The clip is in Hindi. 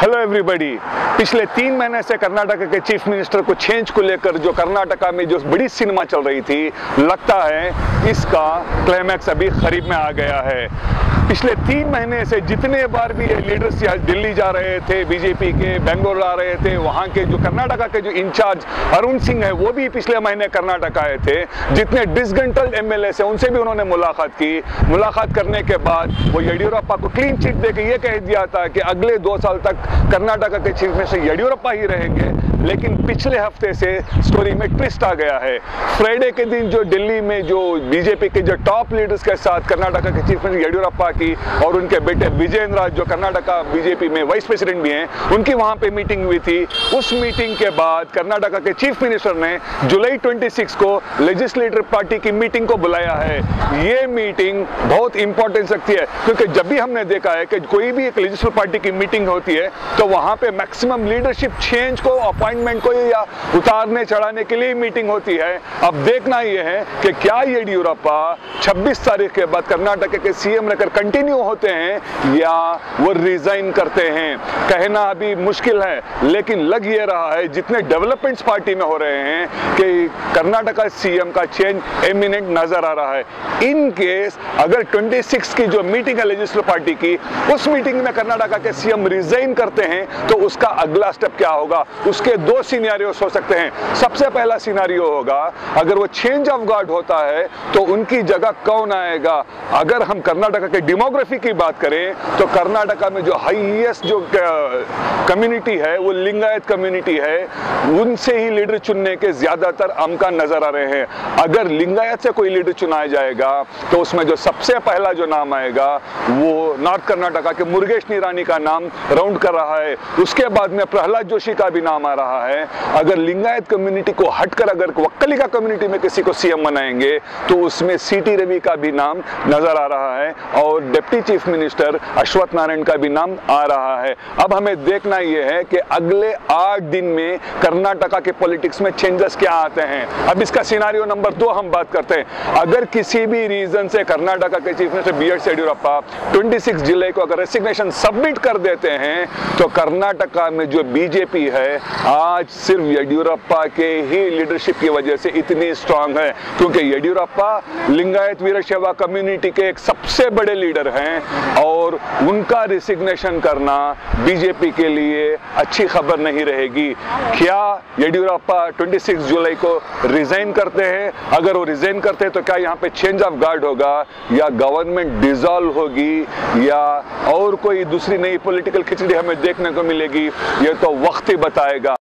Hello everybody. पिछले 3 महीने से कर्नाटक के चीफ मिनिस्टर को चेंज को लेकर जो कर्नाटका में जो बड़ी सिनेमा चल रही थी, लगता है इसका क्लाइमैक्स अभी करीब में आ गया है। पिछले 3 महीने से जितने बार भी ये लीडर्स यहाँ दिल्ली जा रहे थे, बीजेपी के बेंगलोर आ रहे थे, वहाँ के जो कर्नाटका के जो इंचार्ज अरुण सिंह है वो भी पिछले महीने कर्नाटक आए थे। जितने डिसग्रंटल्ड एमएलए से उनसे भी उन्होंने मुलाकात की। मुलाकात करने के बाद वो येडियुरप्पा को क्लीन चिट देकर ये कह दिया था कि अगले 2 साल तक कर्नाटका के चीफ मिनिस्टर येडियुरप्पा ही रहेंगे। लेकिन पिछले हफ्ते से स्टोरी में ट्विस्ट आ गया है। फ्राइडे के दिन जो दिल्ली में जो बीजेपी के जो टॉप लीडर्स के साथ कर्नाटका के चीफ मिनिस्टर येडियुरप्पा की और उनके बेटे विजयेंद्र जो कर्नाटका बीजेपी में वाइस प्रेसिडेंट भी हैं, उनकी वहां पे मीटिंग हुई थी। उस मीटिंग के बाद कर्नाटका के चीफ मिनिस्टर ने जुलाई 26 को लेजिस्लेटिव पार्टी की मीटिंग को बुलाया है। ये मीटिंग बहुत इंपॉर्टेंस रखती है, क्योंकि जब भी हमने देखा है कि कोई भी एक लेजिस्लेटिव पार्टी की मीटिंग होती है तो वहां पे मैक्सिमम लीडरशिप चेंज को, अपॉइंटमेंट को या उतारने चढ़ाने के लिए मीटिंग होती है। अब देखना यह है कि क्या येडियुरप्पा 26 तारीख के बाद कर्नाटक के सीएम रहकर कंटिन्यू होते हैं या वो रिजाइन करते हैं। कहना अभी मुश्किल है, लेकिन लग ये रहा है जितने डेवलपमेंट्स पार्टी में हो रहे हैं कि कर्नाटका सीएम का चेंज इमिनेंट नजर आ रहा है। इन केस अगर 26 की जो मीटिंग है लेजिस्लेटिव पार्टी की, उस मीटिंग में कर्नाटका के सीएम रिजाइन करते हैं तो उसका अगला स्टेप क्या होगा, उसके 2 सिनेरियोस हो सकते हैं। सबसे पहला सिनेरियो होगा, अगर वो चेंज ऑफ गार्ड होता है तो उनकी जगह कौन आएगा। अगर हम कर्नाटका के डेमोग्राफी की बात करें तो कर्नाटका में जो हाईएस्ट जो कम्युनिटी है वो लिंगायत कम्युनिटी है, उनसे ही लीडर चुनने के ज्यादातर अमकान नजर आ रहे हैं। अगर लिंगायत से कोई लीडर चुनाया जाएगा तो उसमें जो सबसे पहला जो नाम आएगा वो नॉर्थ कर्नाटका के मुरुगेश निरानी का नाम राउंड कर रहा है। उसके बाद में प्रहलाद जोशी का भी नाम आ रहा है। अगर लिंगायत कम्युनिटी को हटकर अगर वक्कलिका कम्युनिटी में किसी को सीएम बनाएंगे तो उसमें सीटी रवि का भी नाम नजर आ रहा है और डिप्टी चीफ मिनिस्टर अश्वत्थ नारायण का भी नाम आ रहा है। अब हमें देखना यह है कि अगले 8 दिन में कर्नाटका के पॉलिटिक्स में चेंजेस क्या आते हैं। अब इसका सिनारियो नंबर 2 हम बात करते हैं। अगर किसी भी रीजन से कर्नाटका के चीफ मिनिस्टर बी.एस. येडियुरप्पा 26 जुलाई को अगर रेसिग्नेशन सबमिट कर देते हैं तो कर्नाटका में जो बीजेपी है आज सिर्फ येडियुरप्पा के ही लीडरशिप की वजह से इतनी स्ट्रांग है, क्योंकि येडियुरप्पा लिंगायत वीरशैव कम्युनिटी के एक सबसे बड़े लीडर हैं और उनका रेसिग्नेशन करना बीजेपी के लिए अच्छी खबर नहीं रहेगी। क्या येडियुरप्पा 26 जुलाई को रिजाइन करते हैं? अगर वो रिजाइन करते हैं तो क्या यहाँ पे चेंज ऑफ गार्ड होगा या गवर्नमेंट डिसॉल्व होगी या और कोई दूसरी नई पॉलिटिकल खिचड़ी हमें देखने को मिलेगी? ये तो वक्त ही बताएगा।